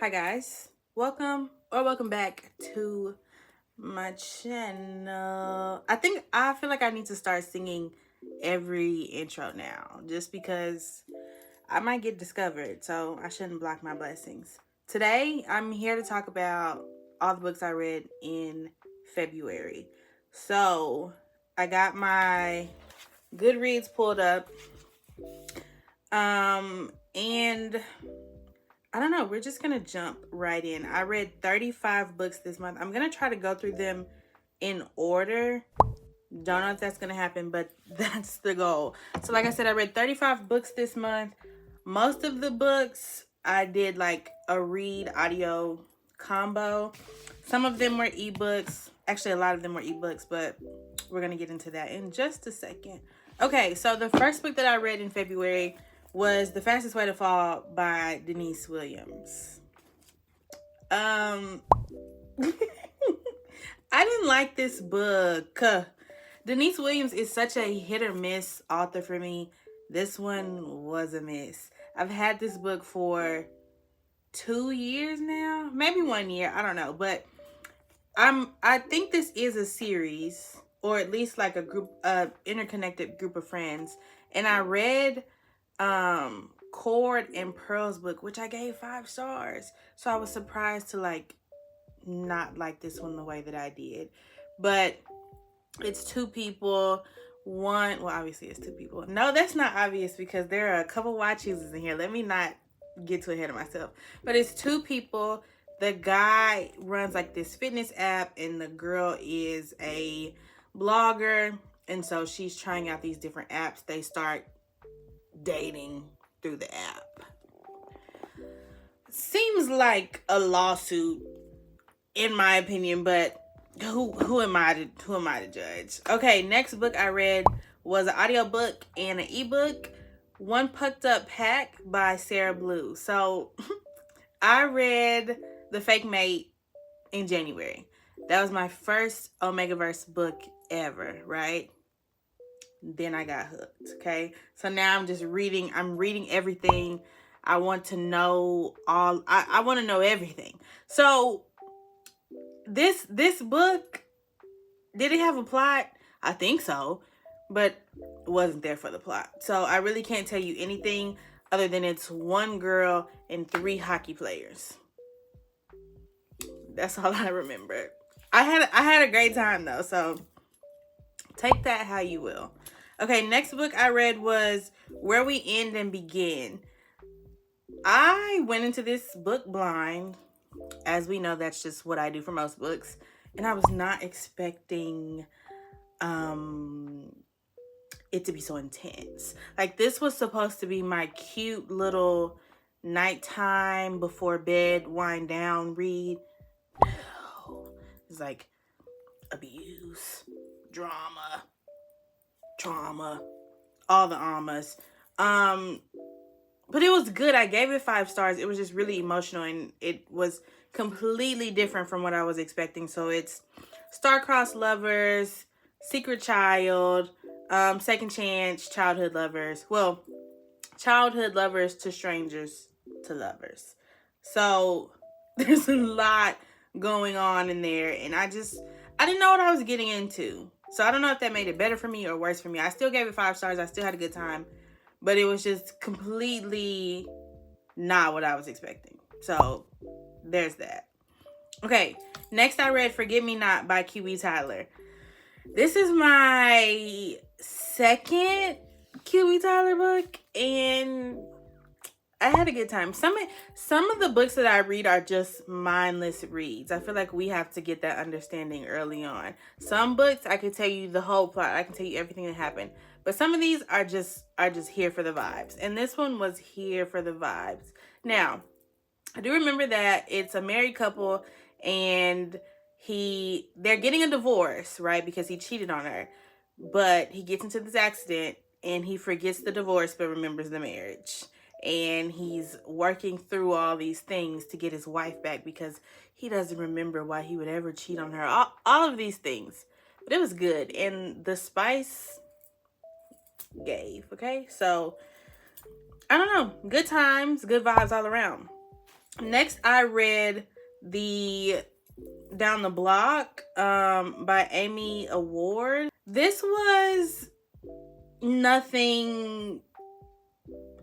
Hi guys, welcome back to my channel. I feel like I need to start singing every intro now, just because I might get discovered, so I shouldn't block my blessings. Today, I'm here to talk about all the books I read in February. So, I got my Goodreads pulled up, and I don't know. We're just going to jump right in. I read 35 books this month. I'm going to try to go through them in order. Don't know if that's going to happen, but that's the goal. So like I said, I read 35 books this month. Most of the books I did like a read audio combo. Some of them were ebooks. Actually, a lot of them were ebooks, but we're going to get into that in just a second. Okay, so the first book that I read in February was The Fastest Way to Fall by Denise Williams. I didn't like this book. Denise Williams is such a hit or miss author for me. This one was a miss. I've had this book for 2 years now, maybe 1 year, I don't know, but I think this is a series, or at least like a group, interconnected group of friends. And I read Cord and Pearl's book, which I gave 5 stars. So I was surprised to like not like this one the way that I did. But it's 2 people. Well, obviously it's 2 people. No, that's not obvious because there are a couple why chooses in here. Let me not get too ahead of myself. But it's 2 people. The guy runs like this fitness app and the girl is a blogger. And so she's trying out these different apps. They start dating through the app. Seems like a lawsuit in my opinion, but who am I to judge? Okay, next book I read was an audiobook and an ebook, One Pucked Up Pack by Sarah Blue. So I read The Fake Mate in January. That was my first Omegaverse book ever, right? Then I got hooked, okay? So now I'm reading everything. I want to know I want to know everything. So this book, did it have a plot? I think so, but it wasn't there for the plot. So I really can't tell you anything other than it's 1 girl and 3 hockey players. That's all I remember. I had a great time though, so take that how you will. Okay, next book I read was Where We End and Begin. I went into this book blind. As we know, that's just what I do for most books. And I was not expecting it to be so intense. Like, this was supposed to be my cute little nighttime before bed, wind down read. No. It's like abuse, drama, trauma, all the amas. But it was good. I gave it 5 stars. It was just really emotional and it was completely different from what I was expecting. So it's Star-Crossed Lovers, Secret Child, Second Chance, Childhood Lovers. Well, Childhood Lovers to Strangers to Lovers. So there's a lot going on in there and I didn't know what I was getting into. So I don't know if that made it better for me or worse for me. I still gave it 5 stars. I still had a good time. But it was just completely not what I was expecting. So there's that. Okay, next I read Forget Me Not by Kiwi Tyler. This is my second Kiwi Tyler book, and I had a good time. Some of the books that I read are just mindless reads. I feel like we have to get that understanding early on. Some books I can tell you the whole plot. I can tell you everything that happened. But some of these are just here for the vibes. And this one was here for the vibes. Now, I do remember that it's a married couple and they're getting a divorce, right? Because he cheated on her. But he gets into this accident and he forgets the divorce but remembers the marriage. And he's working through all these things to get his wife back because he doesn't remember why he would ever cheat on her. All of these things. But it was good. And the spice gave, okay? So, I don't know. Good times, good vibes all around. Next, I read the Down the Block by Amy Award. This was nothing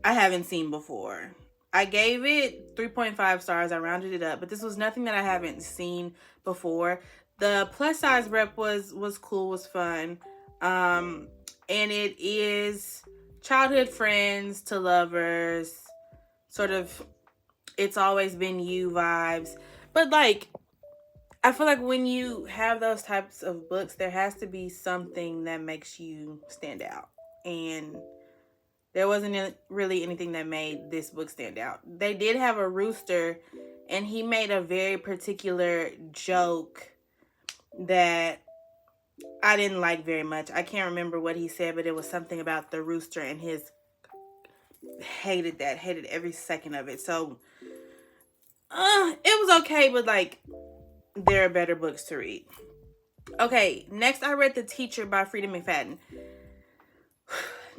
I haven't seen before. I gave it 3.5 stars. I rounded it up, but this was nothing that I haven't seen before. The plus size rep was cool, was fun. And it is childhood friends to lovers, sort of It's Always Been You vibes. But like, I feel like when you have those types of books, there has to be something that makes you stand out. And there wasn't really anything that made this book stand out. They did have a rooster, and he made a very particular joke that I didn't like very much. I can't remember what he said, but it was something about the rooster, and his hated every second of it. So it was okay, but like, there are better books to read. Okay, next I read The Teacher by Frida McFadden.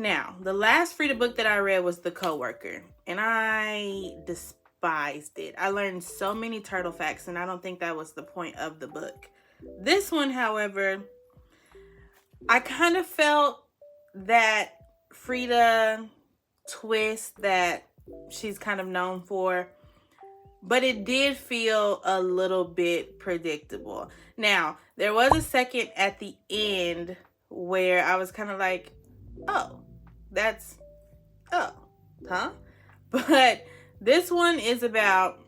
Now, the last Frida book that I read was The Coworker, and I despised it. I learned so many turtle facts, and I don't think that was the point of the book. This one, however, I kind of felt that Frida twist that she's kind of known for, but it did feel a little bit predictable. Now, there was a second at the end where I was kind of like, oh, huh? But this one is about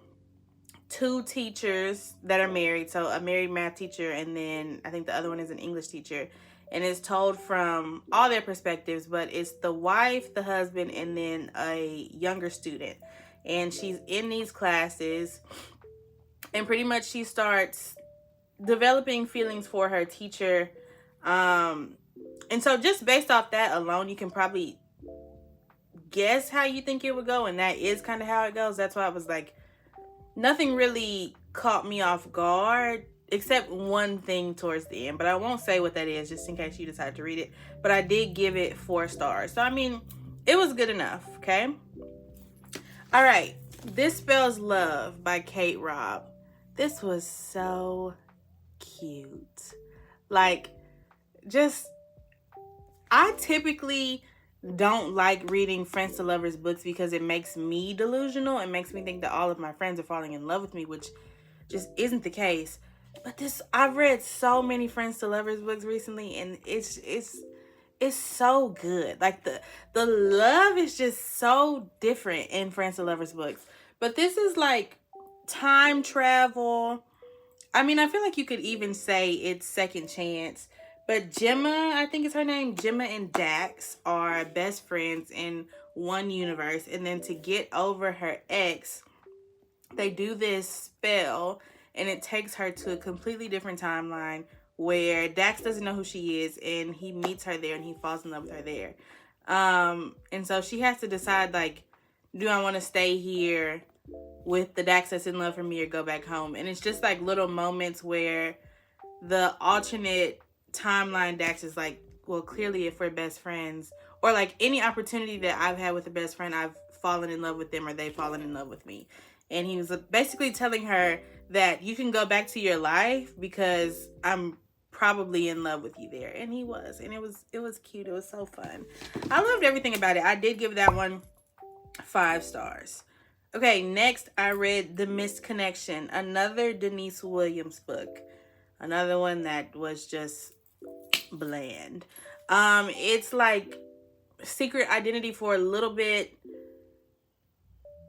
two teachers that are married. So a married math teacher, and then I think the other one is an English teacher. And it's told from all their perspectives, but it's the wife, the husband, and then a younger student. And she's in these classes, and pretty much she starts developing feelings for her teacher. And so just based off that alone, you can probably guess how you think it would go, and that is kind of how it goes. That's why I was like, nothing really caught me off guard except one thing towards the end, but I won't say what that is just in case you decide to read it. But I did give it 4 stars. So I mean, it was good enough, okay? All right, This Spells Love by Kate Robb. This was so cute. Like, just, I typically don't like reading friends to lovers books because it makes me delusional. It makes me think that all of my friends are falling in love with me, which just isn't the case. But I've read so many friends to lovers books recently, and it's so good. Like, the love is just so different in friends to lovers books. But this is like time travel. I mean, I feel like you could even say it's second chance. But Gemma, I think is her name, Gemma and Dax are best friends in one universe. And then to get over her ex, they do this spell, and it takes her to a completely different timeline where Dax doesn't know who she is, and he meets her there, and he falls in love with her there. And so she has to decide, like, do I want to stay here with the Dax that's in love for me or go back home? And it's just like little moments where the alternate timeline Dax is like, well, clearly if we're best friends, or like any opportunity that I've had with a best friend, I've fallen in love with them or they've fallen in love with me. And he was basically telling her that you can go back to your life because I'm probably in love with you there. And he was. And it was cute. It was so fun. I loved everything about it. I did give that one 5 stars. Okay, next I read The Missed Connection, another Denise Williams book. Another one that was just bland. It's like secret identity for a little bit,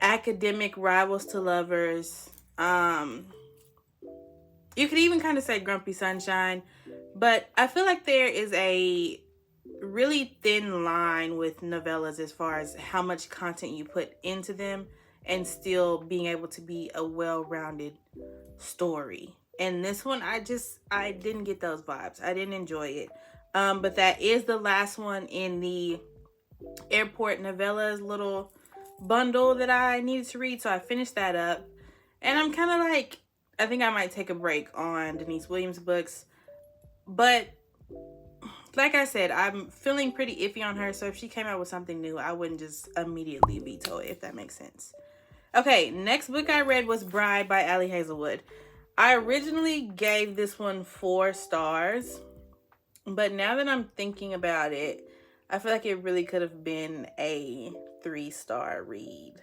academic rivals to lovers. You could even kind of say Grumpy Sunshine, but I feel like there is a really thin line with novellas as far as how much content you put into them and still being able to be a well-rounded story. And this one, I didn't get those vibes. I didn't enjoy it. But that is the last one in the Airport Novellas little bundle that I needed to read. So I finished that up. And I'm kind of like, I think I might take a break on Denise Williams books. But like I said, I'm feeling pretty iffy on her. So if she came out with something new, I wouldn't just immediately veto it, if that makes sense. Okay, next book I read was Bride by Ali Hazelwood. I originally gave this one 4 stars, but now that I'm thinking about it, I feel like it really could have been a 3-star read.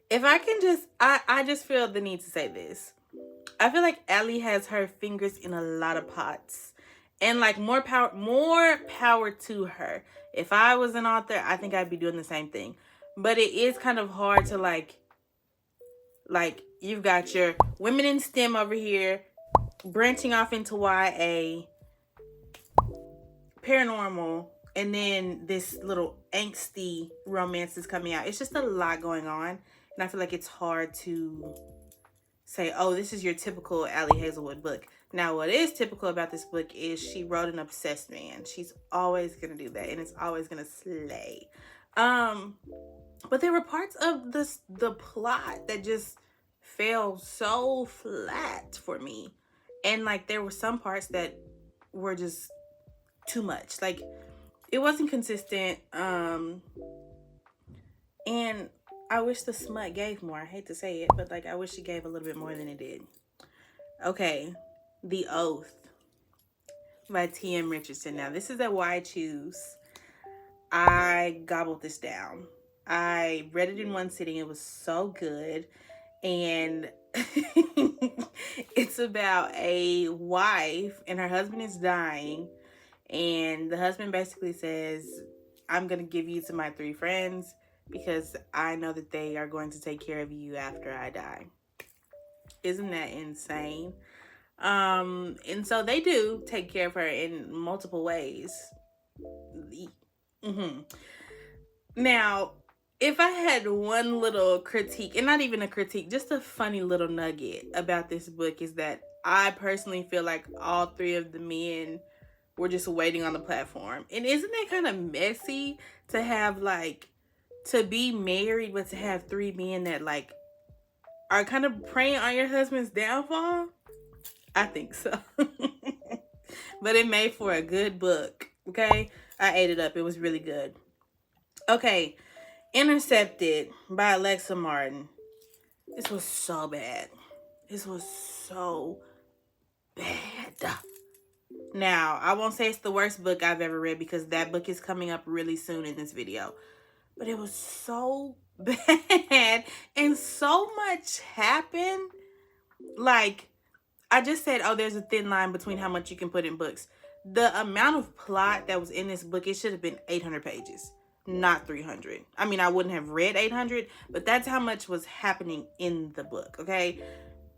If I can just, I just feel the need to say this. I feel like Ali has her fingers in a lot of pots, and like more power to her. If I was an author, I think I'd be doing the same thing. But it is kind of hard to like you've got your women in STEM over here, branching off into YA, paranormal, and then this little angsty romance is coming out. It's just a lot going on, and I feel like it's hard to say, oh, this is your typical Ali Hazelwood book. Now, what is typical about this book is she wrote an obsessed man. She's always gonna do that, and it's always gonna slay. But there were parts of the plot that just fell so flat for me, and like there were some parts that were just too much. Like it wasn't consistent. And I wish the smut gave more. I hate to say it, but like I wish it gave a little bit more than it did. Okay, The Oath by T.M. Richardson. Now this is a Why Choose. I gobbled this down. I read it in one sitting. It was so good. And it's about a wife and her husband is dying. And the husband basically says, I'm going to give you to my 3 friends because I know that they are going to take care of you after I die. Isn't that insane? And so they do take care of her in multiple ways. Now, if I had one little critique, and not even a critique, just a funny little nugget about this book is that I personally feel like all 3 of the men were just waiting on the platform. And isn't that kind of messy to have like, to be married, but to have 3 men that like are kind of preying on your husband's downfall? I think so. But it made for a good book, okay? I ate it up. It was really good. Okay, Intercepted by Alexa Martin. This was so bad. This was so bad. Now, I won't say it's the worst book I've ever read because that book is coming up really soon in this video. But it was so bad and so much happened. Like, I just said, oh, there's a thin line between how much you can put in books. The amount of plot that was in this book, it should have been 800 pages, not 300. I mean, I wouldn't have read 800, but that's how much was happening in the book, okay?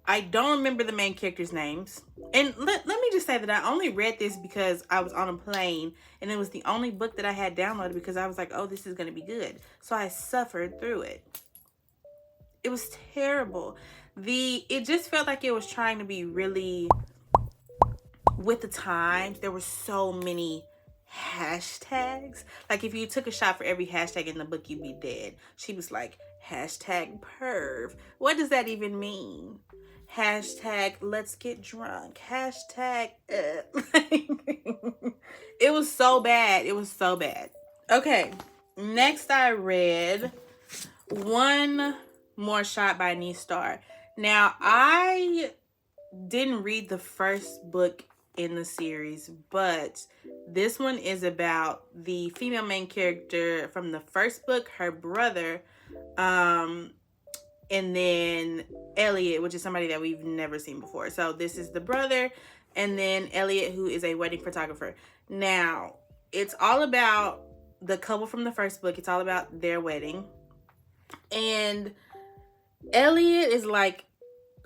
I don't remember the main characters' names. And let me just say that I only read this because I was on a plane and it was the only book that I had downloaded because I was like, oh, this is going to be good. So I suffered through it. It was terrible. It just felt like it was trying to be really with the times. There were so many hashtags. Like if you took a shot for every hashtag in the book, you'd be dead. She was like, hashtag perv. What does that even mean? Hashtag let's get drunk. Hashtag it was so bad. It was so bad. Okay, next I read One More Shot by Nistar. Now, I didn't read the first book in the series, but this one is about the female main character from the first book, her brother, and then Elliot, which is somebody that we've never seen before. So this is the brother, and then Elliot, who is a wedding photographer. Now, it's all about the couple from the first book. It's all about their wedding. And Elliot is like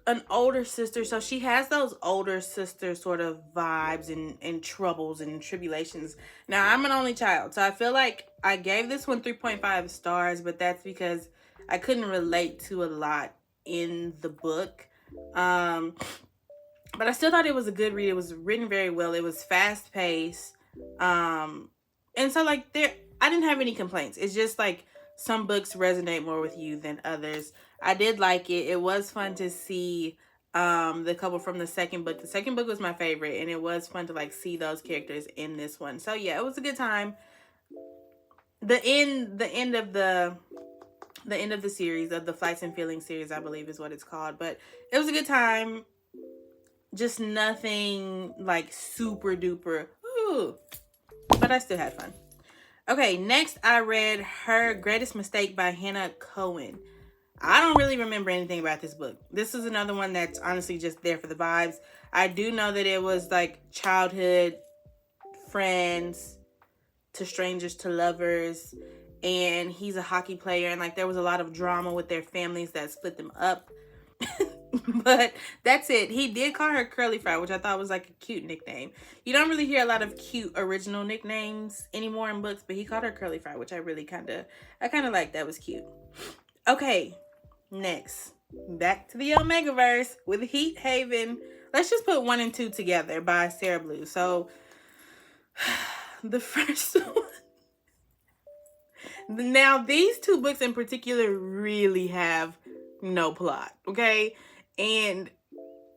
an older sister, so she has those older sister sort of vibes and troubles and tribulations. Now, I'm an only child, so I feel like I gave this one 3.5 stars, but that's because I couldn't relate to a lot in the book. But I still thought it was a good read. It was written very well. It was fast paced. And so like I didn't have any complaints. It's just like some books resonate more with you than others. I did like it. It was fun to see the couple from the second book. The second book was my favorite, and it was fun to like see those characters in this one. So yeah, it was a good time. The end of the the end of the series, of the Flights and Feelings series, I believe is what it's called. But it was a good time. Just nothing like super duper. Ooh. But I still had fun. Okay, next I read Her Greatest Mistake by Hannah Cohen. I don't really remember anything about this book. This is another one that's honestly just there for the vibes. I do know that it was like childhood friends to strangers to lovers, and he's a hockey player, and like there was a lot of drama with their families that split them up. But that's it. He did call her Curly Fry, which I thought was like a cute nickname. You don't really hear a lot of cute original nicknames anymore in books, but he called her Curly Fry, which I really kind of like. That was cute. Okay, next, back to the Omegaverse with Heat Haven. Let's just put 1 and 2 together by Sarah Blue. So the first one. Now, these 2 books in particular really have no plot, okay? And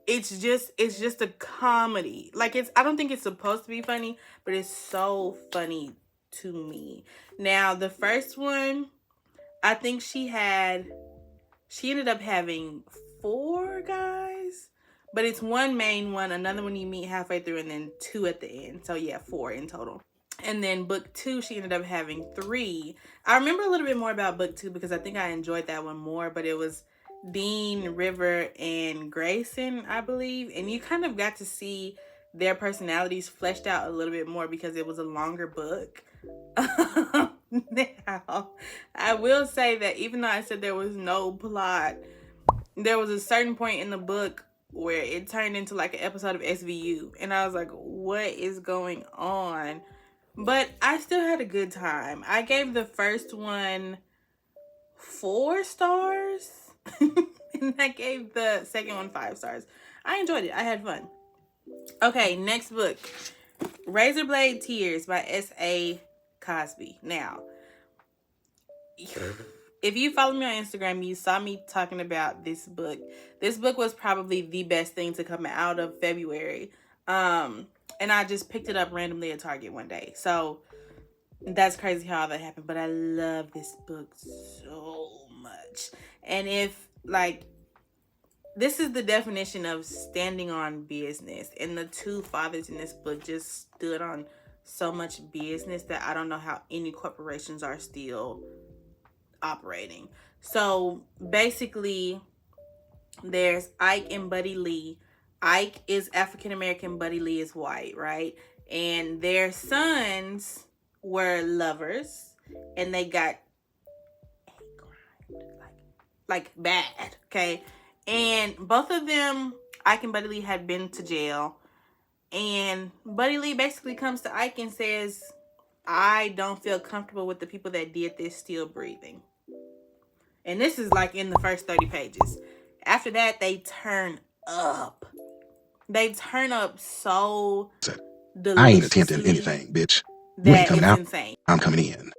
it's just a comedy. Like, I don't think it's supposed to be funny, but it's so funny to me. Now, the first one, I think she ended up having 4 guys, but it's one main one, another one you meet halfway through, and then 2 at the end. So yeah, 4 in total. And then book 2, she ended up having 3. I remember a little bit more about book 2 because I think I enjoyed that one more, but it was Dean, River, and Grayson, I believe. And you kind of got to see their personalities fleshed out a little bit more because it was a longer book. Now, I will say that even though I said there was no plot, there was a certain point in the book where it turned into like an episode of SVU. And I was like, what is going on? But I still had a good time. I gave the first one 4 stars. And I gave the second one 5 stars. I enjoyed it. I had fun. Okay, next book. Razorblade Tears by S.A. Cosby. Now, if you follow me on Instagram, you saw me talking about this book. This book was probably the best thing to come out of February. And I just picked it up randomly at Target one day. So that's crazy how that happened. But I love this book so much. And if, like, this is the definition of standing on business. And the 2 fathers in this book just stood on so much business that I don't know how any corporations are still operating. So basically, there's Ike and Buddy Lee. Ike is African American, Buddy Lee is white, right? And their sons were lovers, and they got like bad, okay? And both of them, Ike and Buddy Lee, had been to jail. And Buddy Lee basically comes to Ike and says, I don't feel comfortable with the people that did this still breathing. And this is like in the first 30 pages. After that, they turn up. They turn up so deliciously. I ain't attempting anything, bitch. You ain't coming out. Insane. I'm coming in.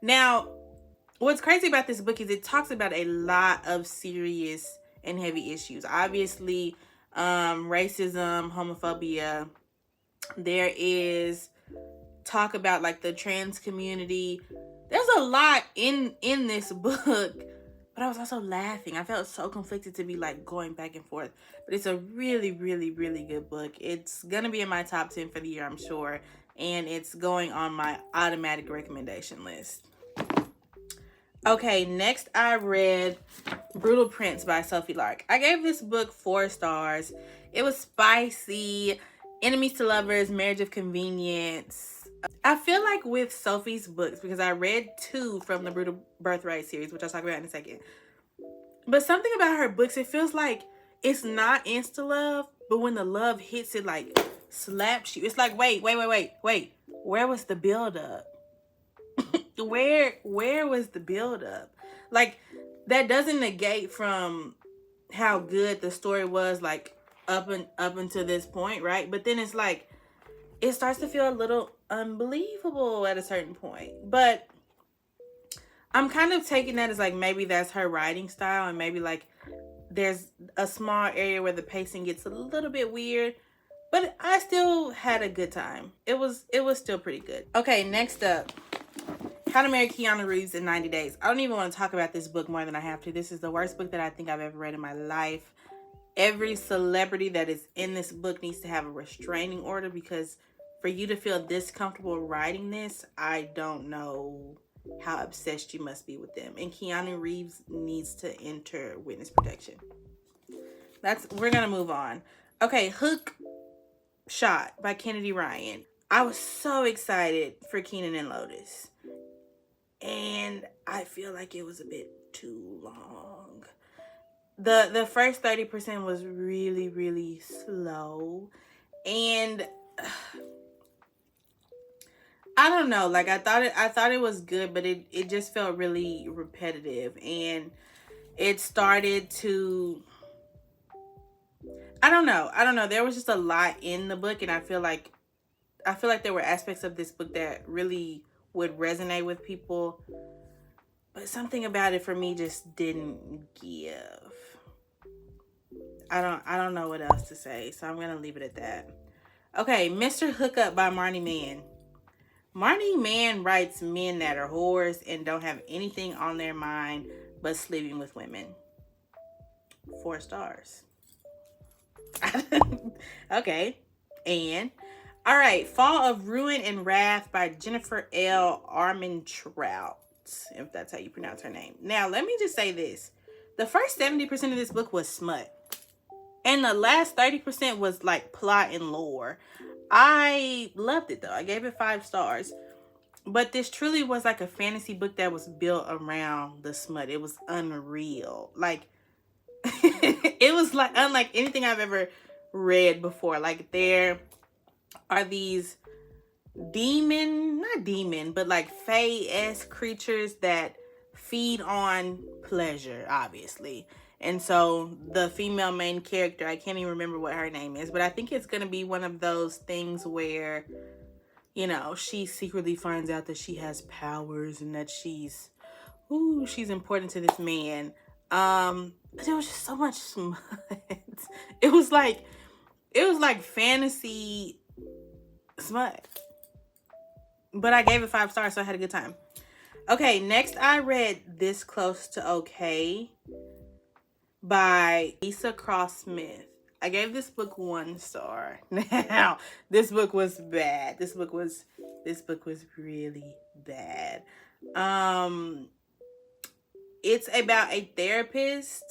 Now, what's crazy about this book is it talks about a lot of serious and heavy issues. Obviously, racism, homophobia. There is talk about like the trans community. There's a lot in this book, but I was also laughing. I felt so conflicted to be like going back and forth. But it's a really, really, really good book. It's gonna be in my top 10 for the year, I'm sure. And it's going on my automatic recommendation list. Okay, next I read Brutal Prince by Sophie Lark. I gave this book 4 stars. It was spicy, enemies to lovers, marriage of convenience. I feel like with Sophie's books, because I read 2 from the Brutal Birthright series, which I'll talk about in a second. But something about her books, it feels like it's not insta-love, but when the love hits, it like slaps you. It's like, wait. Where was the build-up? Where was the build-up? Like, that doesn't negate from how good the story was, like, up until this point, right? But then it's like, it starts to feel a little unbelievable at a certain point. But I'm kind of taking that as like, maybe that's her writing style, and maybe like there's a small area where the pacing gets a little bit weird, but I still had a good time. It was still pretty good. Okay, next up, How to Marry Keanu Reeves in 90 Days. I don't even want to talk about this book more than I have to. This is the worst book that I think I've ever read in my life. Every celebrity that is in this book needs to have a restraining order, because for you to feel this comfortable writing this, I don't know how obsessed you must be with them. And Keanu Reeves needs to enter witness protection. We're gonna move on. Okay, Hook Shot by Kennedy Ryan. I was so excited for Kenan and Lotus, and I feel like it was a bit too long. The first 30% was really, really slow, and I don't know, like I thought it was good, but it just felt really repetitive, and it started to, I don't know. There was just a lot in the book, and I feel like there were aspects of this book that really would resonate with people, but something about it for me just didn't give. I don't know what else to say, so I'm gonna leave it at that. Okay, Mr. Hookup by Marnie Mann. Marnie Mann writes men that are whores and don't have anything on their mind but sleeping with women. 4 stars. Okay. And all right, Fall of Ruin and Wrath by Jennifer L. Armentrout, if that's how you pronounce her name. Now, let me just say this. The first 70% of this book was smut, and the last 30% was like plot and lore. I loved it though. I gave it 5 stars. But this truly was like a fantasy book that was built around the smut. It was unreal. Like, it was like unlike anything I've ever read before. Like, there are these not demon, but like fae-esque creatures that feed on pleasure, obviously. And so the female main character, I can't even remember what her name is, but I think it's going to be one of those things where, you know, she secretly finds out that she has powers and that she's important to this man. But there was just so much smut. It was like fantasy smut. But I gave it 5 stars, so I had a good time. Okay, next I read This Close to Okay by Lisa Cross Smith. I gave this book 1 star. Now, this book was bad. This book was really bad. It's about a therapist,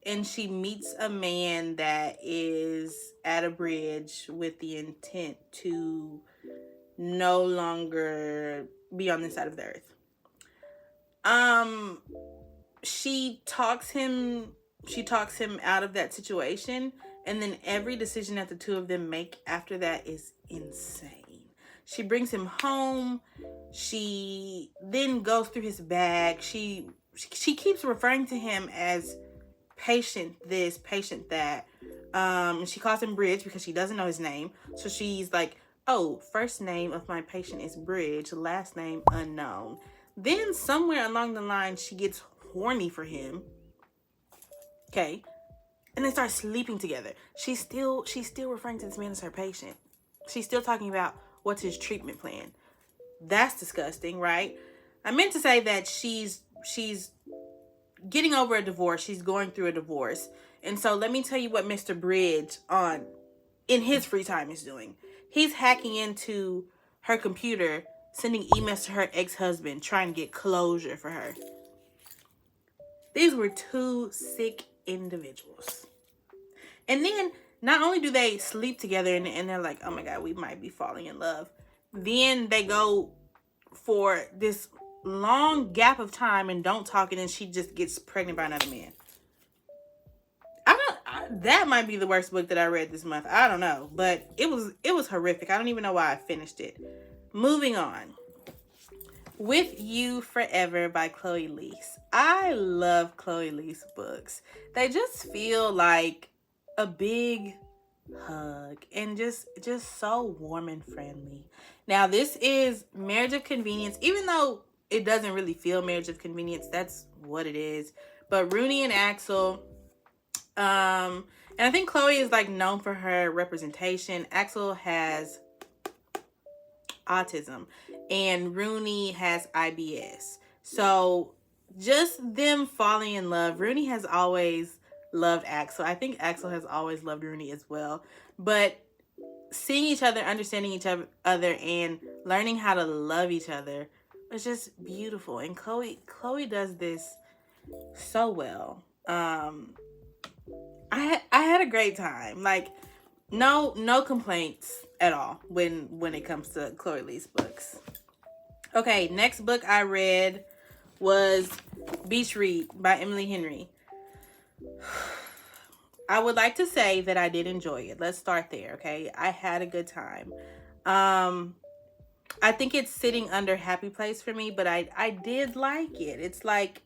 and she meets a man that is at a bridge with the intent to no longer be on this side of the earth. She talks him out of that situation, and then every decision that the two of them make after that is insane. She brings him home. She then goes through his bag. She keeps referring to him as patient this, patient that. She calls him Bridge because she doesn't know his name. So she's like, oh, first name of my patient is Bridge, last name unknown. Then somewhere along the line, she gets horny for him. Okay. And they start sleeping together. She's still referring to this man as her patient. She's still talking about what's his treatment plan. That's disgusting, right? I meant to say that she's getting over a divorce. She's going through a divorce. And so let me tell you what Mr. Bridge in his free time is doing. He's hacking into her computer, sending emails to her ex-husband, trying to get closure for her. These were 2 sick individuals. And then not only do they sleep together and they're like, oh my God, we might be falling in love. Then they go for this long gap of time and don't talk, and then she just gets pregnant by another man. That might be the worst book that I read this month. I don't know, but it was horrific. I don't even know why I finished it. Moving on. With You Forever by Chloe Leese. I love Chloe Leese books. They just feel like a big hug and just so warm and friendly. Now, this is Marriage of Convenience, even though it doesn't really feel Marriage of Convenience. That's what it is. But Rooney and Axel, and I think Chloe is like known for her representation. Axel has autism, and Rooney has IBS. So just them falling in love. Rooney has always loved Axel. I think Axel has always loved Rooney as well. But seeing each other, understanding each other, and learning how to love each other was just beautiful. And Chloe does this so well. I had a great time. Like, no complaints at all when it comes to Chloe Lee's books. Okay, next book I read was Beach Read by Emily Henry. I would like to say that I did enjoy it. Let's start there, okay? I had a good time. I think it's sitting under Happy Place for me, but I did like it. It's like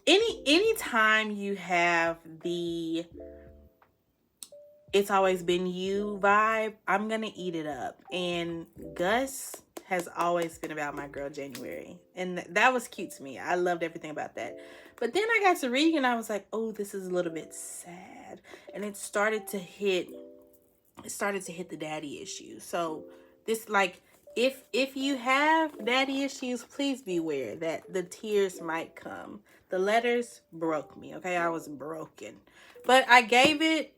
any time you have the It's Always Been You vibe, I'm gonna eat it up. And Gus has always been about my girl January, and that was cute to me. I loved everything about that. But then I got to reading and I was like, oh, this is a little bit sad. And it started to hit the daddy issues. So this, like, if you have daddy issues, please beware that the tears might come. The letters broke me, okay? I was broken. But I gave it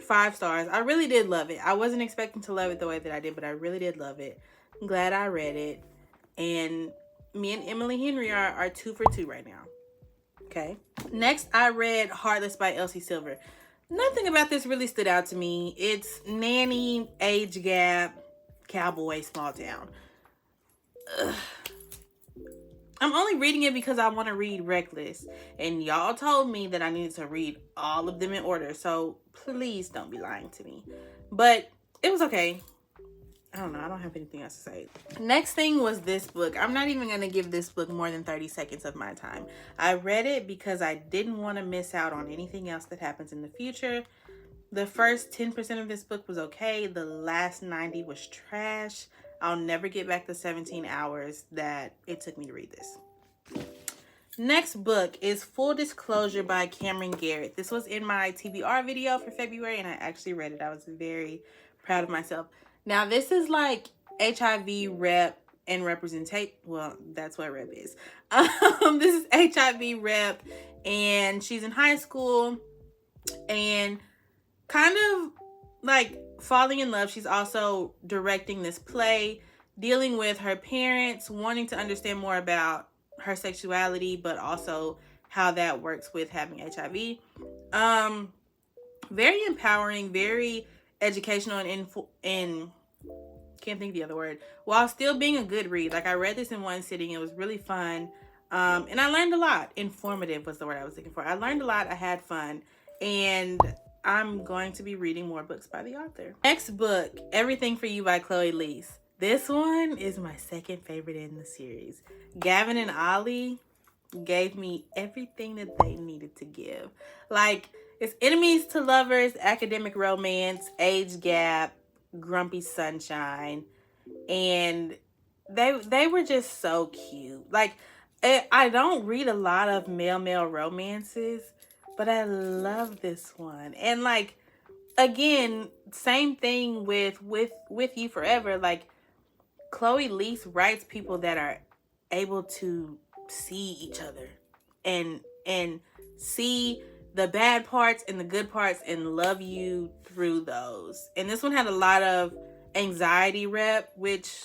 5 stars. I really did love it. I wasn't expecting to love it the way that I did, but I really did love it. I'm glad I read it. And me and Emily Henry are 2 for 2 right now. Okay. Next, I read Heartless by Elsie Silver. Nothing about this really stood out to me. It's nanny, age gap, cowboy, small town. Ugh. I'm only reading it because I want to read Reckless. And y'all told me that I needed to read all of them in order. So please don't be lying to me. But it was okay. I don't know. I don't have anything else to say. Next thing was this book. I'm not even going to give this book more than 30 seconds of my time. I read it because I didn't want to miss out on anything else that happens in the future. The first 10% of this book was okay. The last 90 was trash. I'll never get back the 17 hours that it took me to read this. Next book is Full Disclosure by Cameron Garrett. This was in my TBR video for February, and I actually read it. I was very proud of myself. Now, this is like HIV rep and representation. Well, that's what rep is. This is HIV rep, and she's in high school and kind of like falling in love. She's also directing this play, dealing with her parents, wanting to understand more about her sexuality, but also how that works with having HIV. Very empowering, very educational, and can't think of the other word, while still being a good read. Like, I read this in one sitting. It was really fun. And I learned a lot. Informative was the word I was looking for. I learned a lot. I had fun. And I'm going to be reading more books by the author. Next book, Everything for You by Chloe Leese. This one is my second favorite in the series. Gavin and Ollie gave me everything that they needed to give. Like, it's enemies to lovers, academic romance, age gap, grumpy sunshine, and they were just so cute. Like, I don't read a lot of male romances, but I love this one. And like, again, same thing with You Forever. Like, Chloe Leese writes people that are able to see each other and see the bad parts and the good parts and love you through those. And this one had a lot of anxiety rep, which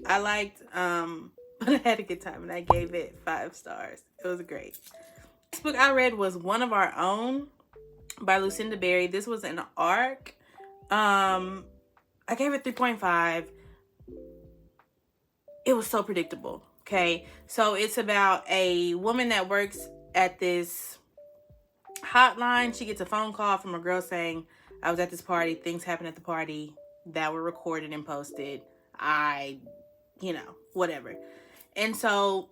I liked, but I had a good time and I gave it 5 stars. It was great. Next book I read was One of Our Own by Lucinda Berry. This was an arc. I gave it 3.5. It was so predictable. Okay, so it's about a woman that works at this hotline. She gets a phone call from a girl saying, I was at this party, things happened at the party that were recorded and posted. Whatever. And so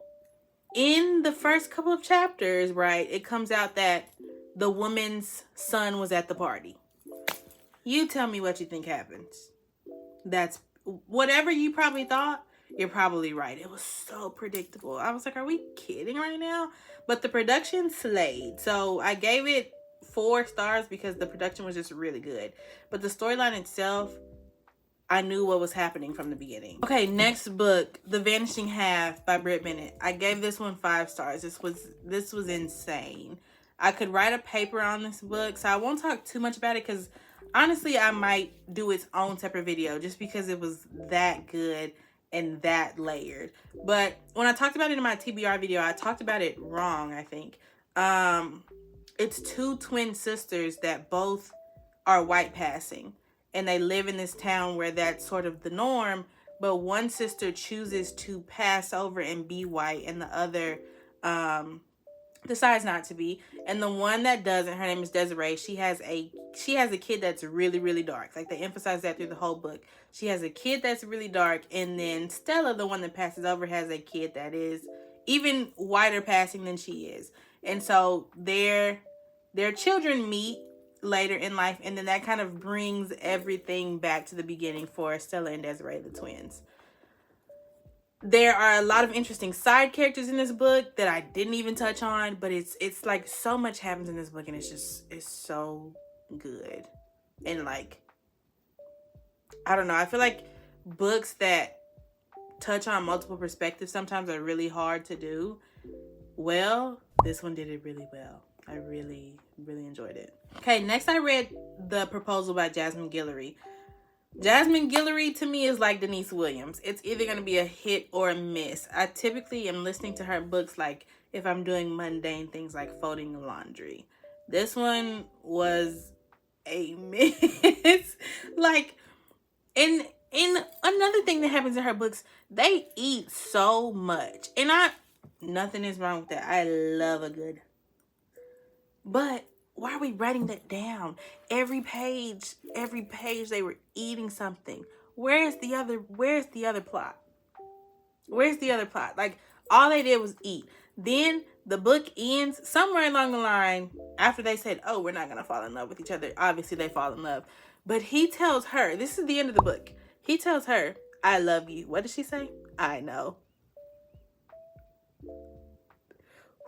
in the first couple of chapters, right, it comes out that the woman's son was at the party. You tell me what you think happens. That's whatever you probably thought. You're probably right. It was so predictable. I was like, are we kidding right now? But the production slayed. So I gave it 4 stars because the production was just really good. But the storyline itself, I knew what was happening from the beginning. Okay, next book, The Vanishing Half by Britt Bennett. I gave this one 5 stars. This was insane. I could write a paper on this book, so I won't talk too much about it because honestly, I might do its own separate video just because it was that good and that layered. But when I talked about it in my TBR video, I talked about it wrong, I think. It's 2 twin sisters that both are white passing, and they live in this town where that's sort of the norm, but one sister chooses to pass over and be white, and the other decides not to be. And the one that doesn't, her name is Desiree, she has a kid that's really, really dark. Like, they emphasize that through the whole book. She has a kid that's really dark, and then Stella, the one that passes over, has a kid that is even whiter passing than she is. And so their children meet later in life, and then that kind of brings everything back to the beginning for Stella and Desiree, the twins. There are a lot of interesting side characters in this book that I didn't even touch on, but it's like so much happens in this book, and it's so good. And like, I don't know, I feel like books that touch on multiple perspectives sometimes are really hard to do well. This one did it really well. I really, really enjoyed it. Okay, next I read The Proposal by Jasmine Guillory. Jasmine Guillory to me is like Denise Williams. It's either going to be a hit or a miss. I typically am listening to her books like if I'm doing mundane things like folding laundry. This one was a miss. Like, in another thing that happens in her books, they eat so much. And nothing is wrong with that. I love a good. But why are we writing that down? Every page they were eating something. Where's the other plot? Where's the other plot? Like, all they did was eat. Then the book ends somewhere along the line after they said, oh, we're not going to fall in love with each other. Obviously, they fall in love. But he tells her, this is the end of the book. He tells her, I love you. What did she say? I know.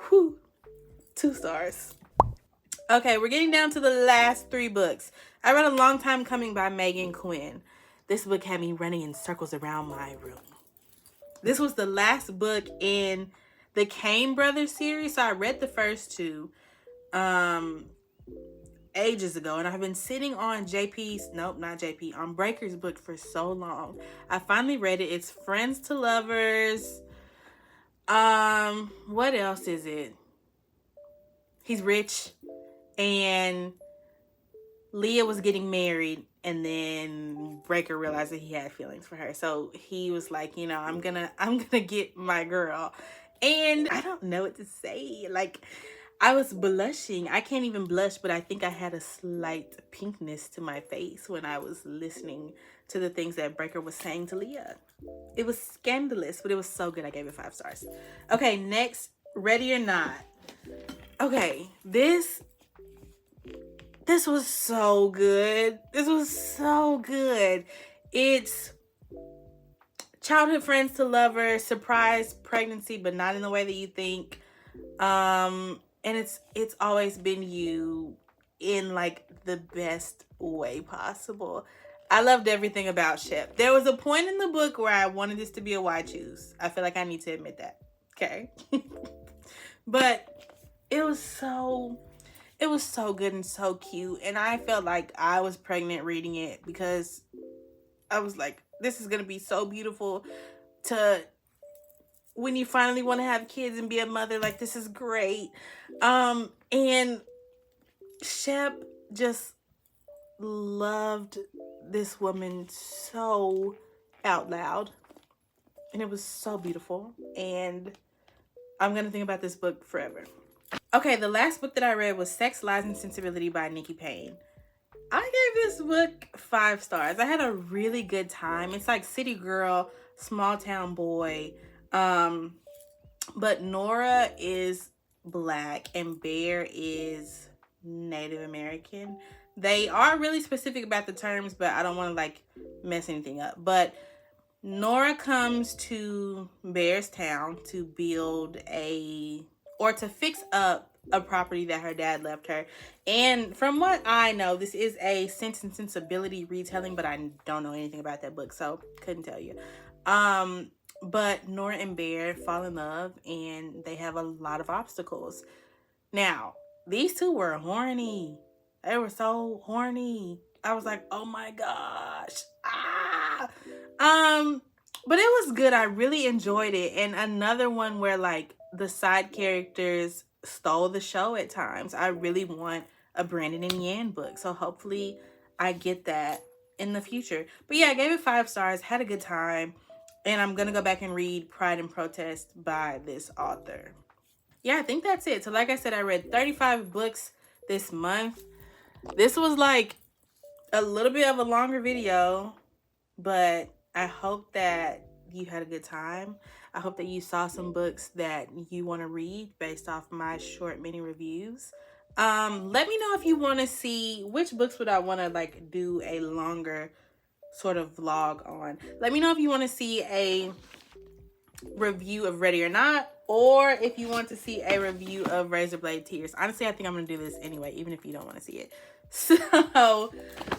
Whew. 2 stars. Okay, we're getting down to the last 3 books. I read A Long Time Coming by Megan Quinn. This book had me running in circles around my room. This was the last book in the Kane Brothers series. So I read the first 2 ages ago, and I've been sitting on on Breaker's book for so long. I finally read it. It's Friends to Lovers. What else is it? He's rich, and Leah was getting married, and then Breaker realized that he had feelings for her. So he was like, you know, I'm gonna get my girl. And I don't know what to say. Like, I was blushing. I can't even blush, but I think I had a slight pinkness to my face when I was listening to the things that Breaker was saying to Leah. It was scandalous, but it was so good. I gave it 5 stars. Okay, next, Ready or Not. Okay, this was so good. This was so good. It's childhood friends to lovers, surprise pregnancy, but not in the way that you think. And it's always been you in like the best way possible. I loved everything about Shep. There was a point in the book where I wanted this to be a why choose. I feel like I need to admit that. Okay. But it was so good and so cute. And I felt like I was pregnant reading it because I was like, this is going to be so beautiful to when you finally want to have kids and be a mother. Like, this is great. And Shep just loved this woman so out loud. And it was so beautiful. And I'm going to think about this book forever. Okay, the last book that I read was Sex, Lies, and Sensibility by Nikki Payne. I gave this book 5 stars. I had a really good time. It's like city girl, small town boy. But Nora is Black and Bear is Native American. They are really specific about the terms, but I don't want to like mess anything up. But Nora comes to Bear's town to build to fix up a property that her dad left her. And from what I know, this is a Sense and Sensibility retelling, but I don't know anything about that book, so couldn't tell you. But Nora and Bear fall in love, and they have a lot of obstacles. Now, these two were horny. They were so horny. I was like, oh my gosh. But it was good. I really enjoyed it. And another one where like the side characters stole the show at times. I really want a Brandon and Yan book. So hopefully I get that in the future. But yeah, I gave it 5 stars, had a good time. And I'm going to go back and read Pride and Protest by this author. Yeah, I think that's it. So like I said, I read 35 books this month. This was like a little bit of a longer video, but I hope that you had a good time. I hope that you saw some books that you want to read based off my short mini reviews. Let me know if you want to see which books would I want to like do a longer sort of vlog on. Let me know if you want to see a review of Ready or Not, or if you want to see a review of Razorblade Tears. Honestly, I think I'm going to do this anyway, even if you don't want to see it. So,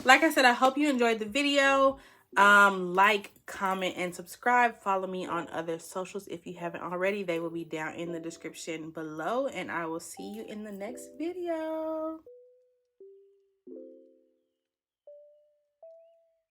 like I said, I hope you enjoyed the video. Like, comment, and subscribe. Follow me on other socials if you haven't already. They will be down in the description below, and I will see you in the next video.